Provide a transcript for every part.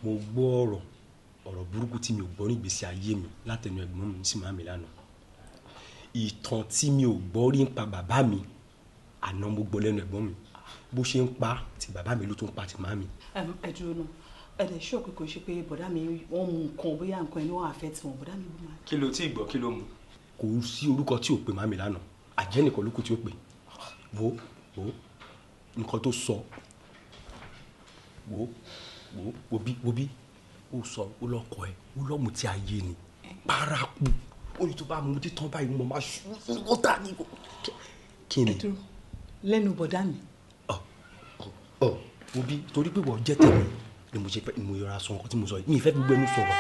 mo gbọ́ ọ̀rọ̀ burúkú tí mi ò gbọ́ ní ìgbésí ayé mi látẹnu ẹ̀gbọ́n mi sí màmí lánàá. Ìtàn tí mi ò gbọ́ rí ń pa bàbá mi àná mo gbọ́ lẹ́nu ẹ̀gbọ́n mi bó ṣe ń pa ti bàbá mi ló tún pa ti màmí. ẹ dúró náà ẹ dẹ̀ ṣọ́ọ̀kì kò ṣe pé bọ̀dá mi wọ́n mu nǹkan bóyá nǹkan ẹni wọ́n àfẹ́ tí wọ́n bọ̀dá mi ló máa. kí ló tí ì gbọ́ kí ló mu. kò sí orúkọ tí ò pe màmí lánàá àjẹ́ nìkan ló kù tí ó pè wo nǹkan tó sọ wo bí ó sọ ó lọkọ ẹ ó lọmù tí a yé ni paraku ó ní tó bá mú títàn báyìí mo máa ṣú fún ọ̀tá ni kí ni. lẹ́nu bọ̀dá mi. wo bí torí pé wọ́n jẹ́ tèmi ni mo ṣe fẹ́ mo yọra sọ nǹkan tí mo sọ yìí mi ìfẹ́ gbogbo ẹnu sọ̀rọ̀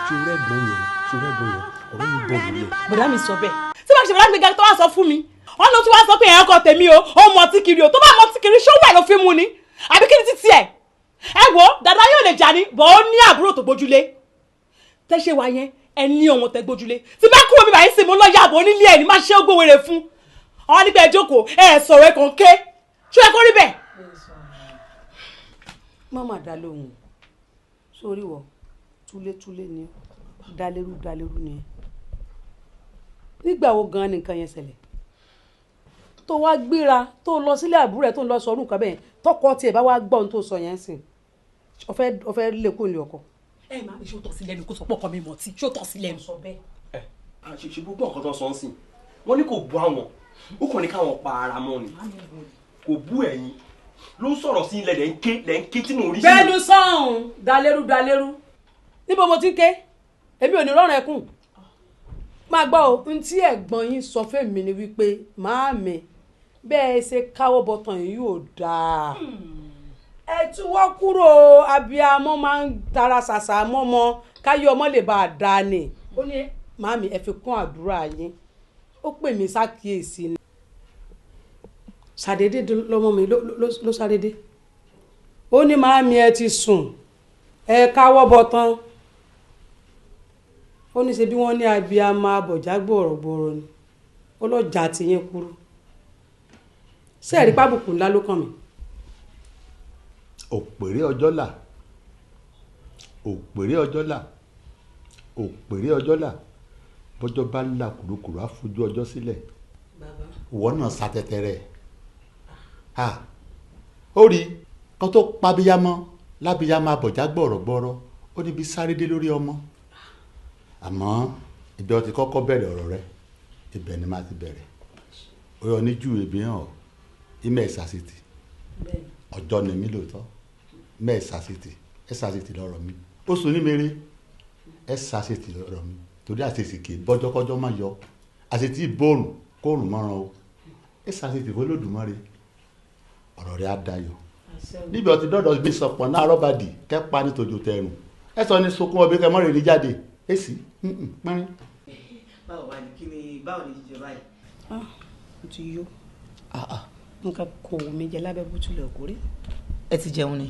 ṣòro ẹ̀gbọ́n yẹn ọ̀rọ̀ mi bọ̀ wọlé. bọ̀dá mi sọ bẹ́ẹ̀ tí wọ́n ṣe bọ̀dá mi gẹ́gẹ́ tó wá sọ fún mi wọ́n ló tún wá sọ pé ẹ̀yàn kan tèmi o ó mọ ọtí kiri o tó bá mọ ọtí kiri ṣó wẹ̀ ló fi mu ni àbí kí ni títí ẹ̀ ẹ wo dàda yóò lè jà ní bọ́ ó ní àbúrò tó gbójúlé tẹ́ ṣe wá yẹn ẹ ní ọmọ tẹ́ gbójúlé tí bá kúrò mi báyìí sì mo lọ yàgò onílé ẹ̀ ní má ṣe ógbó wèrè fún àwọn nígbà ìjókòó ẹ sọ̀rọ̀ ẹ kàn ké ṣó ẹ kó rí bẹ́ẹ̀. má dá lóhùn sórí wọ túlétúlé ni dálérú ni nígbà wo gan nìkan yẹn ṣẹlẹ̀ tó wá gbéra tó lọ sílé àbúrò ẹ̀ tó ń lọ sọ ọdún kan bẹ́ẹ̀ tọkọ tiẹ̀ bá wá gbọ́ ohun tó sọ yẹn sìn ọfẹ́ lè kó ilé ọkọ. ẹ máa ní ṣó tọ́ sí lẹ́nu kó sọ pọ̀ kọ́ mi mọ̀ tí ṣó tọ́ sí lẹ́nu. sọ bẹ́ẹ̀. ṣe gbogbo nǹkan tó sọ ń sìn wọ́n ní kò bú àwọn ó kàn ní káwọn pa ara mọ́ ni kò bú ẹ̀yin ló ń sọ̀rọ̀ sí ilẹ̀ lẹ́ ń ké tí mò ń rí sí. bẹ́ẹ̀nu sọ̀hún dálérú níbo mo ti ń ké èmi ò ní rọrùn ẹkùn máa gbọ́ o n tí ẹ̀gbọ́n yín sọ fẹ́mi ni wípé màámi bẹ́ẹ̀ ṣe káwọ́ bọ̀tàn yìí yóò dáa ẹ túwọ́ kúrò abiyamọ máa ń tara ṣàṣà mọ́mọ́ káyọ̀ ọmọ lè bá a dáa ni ó ní màámi ẹ fi kún àdúrà yín ó pè mí ṣàkíyèsí ni ṣàdédé lọ́mọ mi ló ṣàdédé ó ní màámi ẹ ti sùn ẹ káwọ́ bọ̀tàn ó ní ṣe bí wọ́n ní abiyamọ abọ̀já gbọ̀rọ̀gbọ̀rọ̀ ni ó lọ jà tìyẹn kúrú ṣé ẹ̀rí pábùkù ńlá ló kàn mí. òpèrè ọjọ́ là bọ́jọ́ bá là kùrukùru á fojú ọjọ́ sílẹ̀ ìwọ náà ṣàtẹ̀tẹ̀rẹ̀ ó rí kan tó pabiyamọ lábiyamọ abọ̀já gbọ̀rọ̀gbọ̀rọ̀ ó níbi sáré dé lórí ọmọ àmọ́ ibi ọtí kọ́kọ́ bẹ̀rẹ̀ ọ̀rọ̀ rẹ ibẹ̀ ni máa ti bẹ̀rẹ̀ ó yọ ní jù ebi hàn ọ́ ìmẹ̀ ẹ̀sàsìtì ọjọ́ ni mí lóòótọ́ mẹ́ ẹ̀sàsìtì lọ́rọ̀ mi ó sọ ní mèrè ẹ̀sàsìtì lọ́rọ̀ mi torí àṣetì kì í bọ́jọ́kọ́jọ́ máa yọ àṣetì ìbòrùn kóòrùn mọ́ràn o ẹ̀sàsìtì fọlọ́dúnmọ́re ọ̀rọ̀ rẹ á dayọ̀ níbi ọtí dọ́dọ̀ gbé sọpọ̀ náà rọ́bàdì kẹ́pa ní tòjò tẹrùn ẹ sọ ní sunkún ọbẹ̀ kẹ́ mọ́rẹ̀ ní jáde èsì pẹ́rín. báwo wà ní kí ni báwo ni jíjẹ báyìí. mo ti yó nǹkan kò wù mí jẹ lábẹ́ bó tilẹ̀ kórè. ẹ ti jẹun ni.